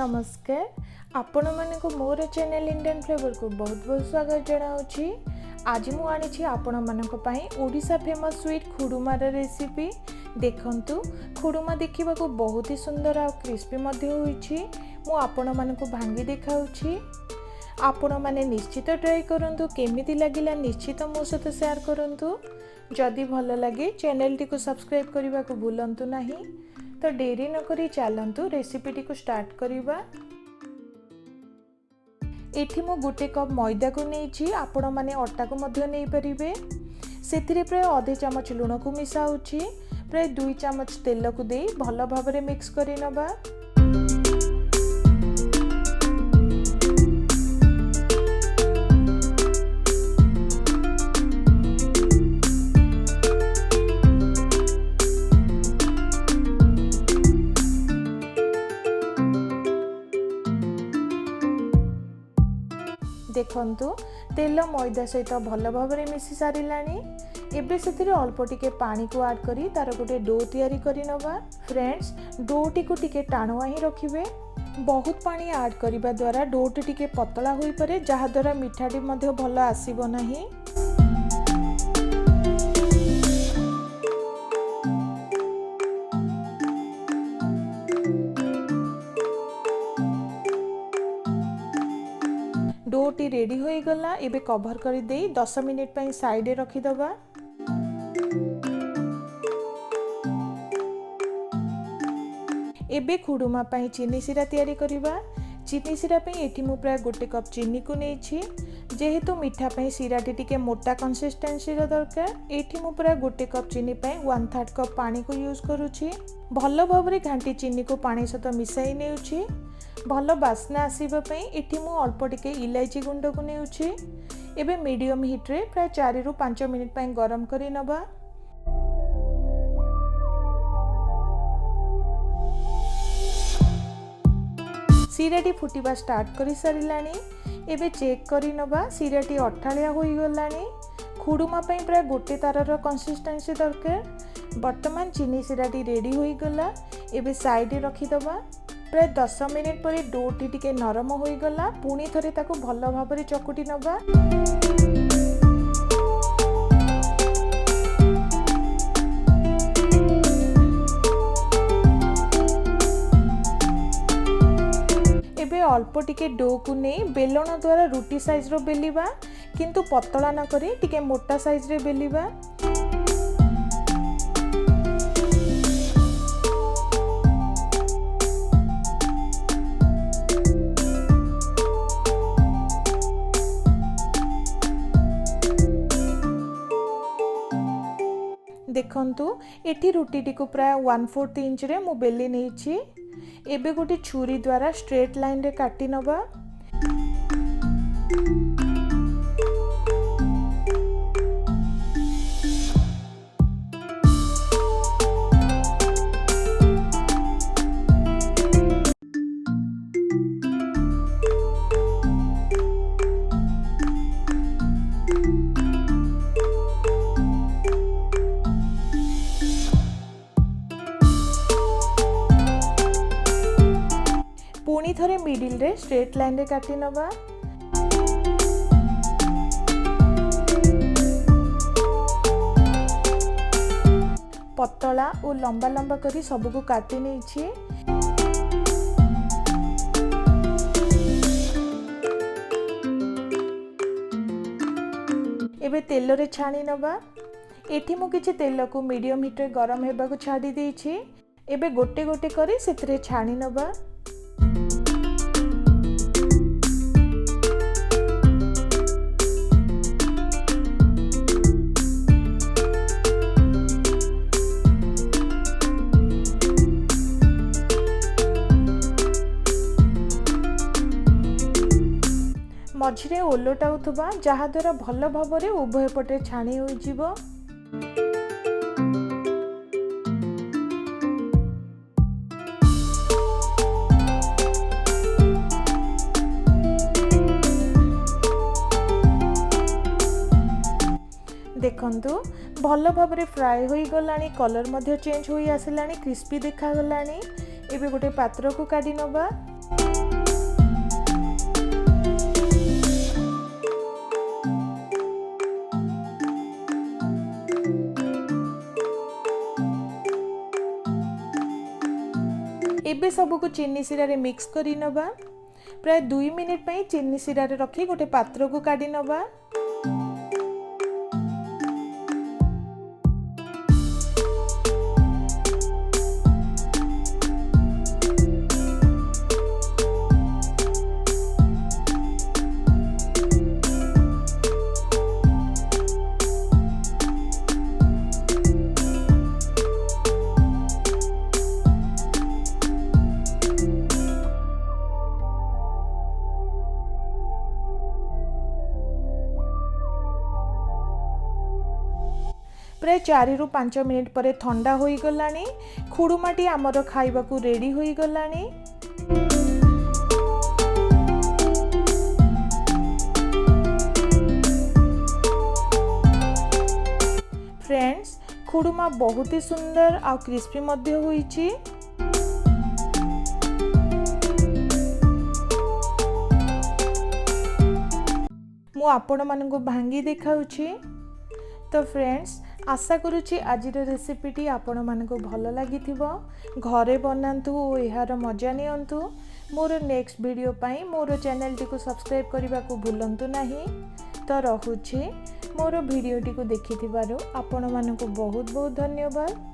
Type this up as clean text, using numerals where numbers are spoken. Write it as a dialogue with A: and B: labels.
A: नमस्कार आपण मानक मोर चैनल इंडियन फ्लेवर को बहुत बहुत स्वागत जनाऊँगी। आज मु आनी आपण मानक पई ओडिशा फेमस स्वीट खुडुमार रेसिपी। देखंतु खुडुमा देखिबा को बहुत ही सुंदर आ क्रिस्पी मध्ये होईछि। मु आपण मानक भांगी देखाउछि। आपण माने निश्चित ट्राई करंतु, केमिति लागिला निश्चित मो सहित शेयर करंतु। जदि भल लगे चैनल टी को सब्सक्राइब करने को भूलंतु नहीं। तो देरी न करी चलंतु रेसिपी टी को स्टार्ट करिबा। एठी मो गोटे कप मैदा को नेछि, आपण माने आटा को मध्य नै परिबे। सेथिरे प्राय आधे चमच लूण को मिसाउछि, प्राय 2 चमच तेल को दे भल भाबरे मिक्स करि नबा। देखंतु तेल मैदा सहित भल भाव मिसी सारिलानी। एबे सेथिरे अल्प टिके पानी को ऐड करी तार गोटे डो तैयारी करि नबा। फ्रेंड्स, डो टी को टिके टाणुआ ही रखिबे। बहुत पानी ऐड करिबा द्वारा डो टी टिके पतला होई परे, जहा द्वारा मिठाटी मध्ये भल आसीबो नाही। डोटी रेडी हो गला। एबे कवर कर दे 10 मिनिट पई साइड रे रखी दबा। एबे खुडुमा पई चीनी सिरा तैयारी करिबा। चीनी सिरा पई एठी मु प्राय गोटे कप चीनी को नेछि। जेहेतु मीठा पई सिराटी टिके मोटा कंसिस्टेंसी रो दरकार, एठी मु प्राय गोटे कप चीनी पई 1/3 कप पानी को यूज करूछि। भल भाबरे घांटी चीनी को पानी सहित मिसाई नेउछि। भल बास्ना आसीबा पई एठी मु अल्प टिके इलायची गुंड को नेउछि। एबे मीडियम हीट रे प्राय 4 रु 5 मिनिट पई गरम करि नबा। सिराटी फुटिबा स्टार्ट करि सारिलानी। एबे चेक करि नबा, सिराटी अठालिया होई गलानी। खुडुमा पई प्राय गोटे तारर कंसिस्टेंसी दरकार। वर्तमान चीनी सिराटी रेडी होई गला। एबे साइड रे रखि दबा। प्राय 10 मिनिट पर डोटी टिके नरम हो गला। पुणी थरे ताको भल भाबरे चकुटी नबा। एबे अल्प टिके डो को नै बेलण द्वारा रुटी साइज रो बेलिबा, किंतु पतला न करी टिके मोटा साइज रे बेलिबा। देखंतु एठी रुटी टी को प्राय 1/4 इंच रे मु बेली नेछि। एबे गोटे छुरी द्वारा स्ट्रेट लाइन रे काटी नबा। पुणी थरे मिडिल रे स्ट्रेट लाइन रे काटी नबा। पतला और लंबा लंबा करी सब को काटी नेछि। एबे तेल रे छाणी नबा। एठी मु किछि तेल को मीडियम हीट रे गरम हेबा को छाडी देछि। एबे गोटे गोटे करी सेतरे छाणी नबा। मझिरे ओलोटा उथबा, जहा द्वारा भल भाबरे उभय पटे छाणी होई जिवो। देखंतु भल भाबरे फ्राई होई गलानी। कलर मध्य चेंज होई आसिलानी, क्रिस्पी देखा गलानी। एबे गोटे पात्र को काढी नबा। एबे सबको चीनी सिरा रे मिक्स करी नबा। प्राय 2 मिनिट पई चीनी सिरा रे रखी गोटे पात्र को काढी नबा। प्राय 4 रु 5 मिनिट पर ठंडा होई गलानी। खुडुमाटी आमर खाइबा को रेडी होई गलानी। फ्रेंड्स, खुडुमा बहुत ही सुंदर आ क्रिस्पी मध्य होईची। मु आपण मानकु भांगी देखाउची। तो फ्रेंड्स, आशा करुच्ची आज रेसिपीटी आपण मानकु भल लगी घरे बनातु और यार मजा नियंतु। मोर नेक्स्ट वीडियो पाई मोर चैनल टी को सब्सक्राइब करने को भूलंतु नहीं। तो रहुछि मोर वीडियो टी को देखि आपण मानकु बहुत बहुत धन्यवाद।